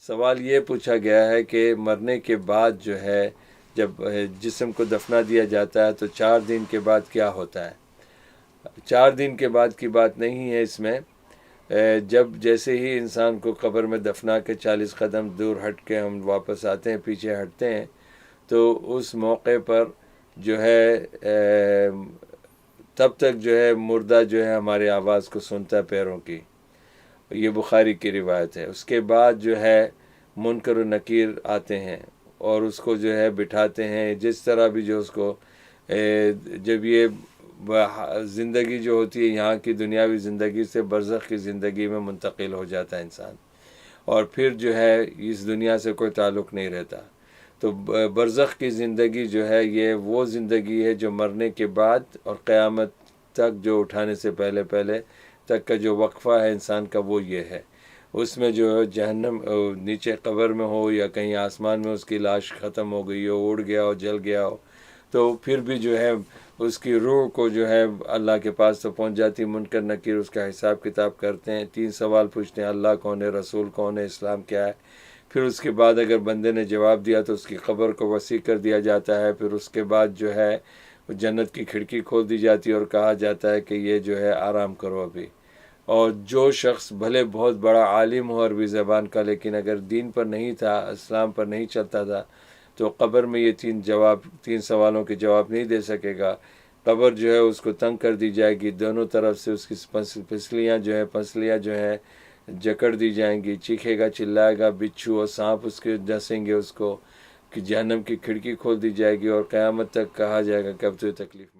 سوال یہ پوچھا گیا ہے کہ مرنے کے بعد جو ہے جب جسم کو دفنا دیا جاتا ہے تو 4 دن کے بعد کیا ہوتا ہے؟ 4 دن کے بعد کی بات نہیں ہے اس میں. جب جیسے ہی انسان کو قبر میں دفنا کے 40 قدم دور ہٹ کے ہم واپس آتے ہیں، پیچھے ہٹتے ہیں، تو اس موقع پر جو ہے تب تک جو ہے مردہ جو ہے ہماری آواز کو سنتا ہے پیروں کی. یہ بخاری کی روایت ہے. اس کے بعد جو ہے منکر و نکیر آتے ہیں اور اس کو جو ہے بٹھاتے ہیں، جس طرح بھی جو اس کو جب یہ زندگی جو ہوتی ہے یہاں کی دنیاوی زندگی سے برزخ کی زندگی میں منتقل ہو جاتا ہے انسان، اور پھر جو ہے اس دنیا سے کوئی تعلق نہیں رہتا. تو برزخ کی زندگی جو ہے یہ وہ زندگی ہے جو مرنے کے بعد اور قیامت تک جو اٹھانے سے پہلے تک کا جو وقفہ ہے انسان کا، وہ یہ ہے. اس میں جو جہنم نیچے قبر میں ہو یا کہیں آسمان میں اس کی لاش ختم ہو گئی ہو، اڑ گیا ہو، جل گیا ہو، تو پھر بھی جو ہے اس کی روح کو جو ہے اللہ کے پاس تو پہنچ جاتی. منکر نکیر اس کا حساب کتاب کرتے ہیں، 3 سوال پوچھتے ہیں: اللہ کون ہے، رسول کون ہے، اسلام کیا ہے. پھر اس کے بعد اگر بندے نے جواب دیا تو اس کی قبر کو وسیع کر دیا جاتا ہے. پھر اس کے بعد جو ہے جنت کی کھڑکی کھول دی جاتی ہے اور کہا جاتا ہے کہ یہ جو ہے آرام کرو ابھی. اور جو شخص بھلے بہت بڑا عالم ہو عربی زبان کا، لیکن اگر دین پر نہیں تھا، اسلام پر نہیں چلتا تھا، تو قبر میں یہ 3 سوالوں کے جواب نہیں دے سکے گا. قبر جو ہے اس کو تنگ کر دی جائے گی، دونوں طرف سے اس کی پسلیاں جو ہیں جکڑ دی جائیں گی، چیخے گا، چلائے گا، بچھو اور سانپ اس کے ڈسیں گے اس کو، کہ جہنم کی کھڑکی کھول دی جائے گی اور قیامت تک کہا جائے گا کہ اب تو تکلیف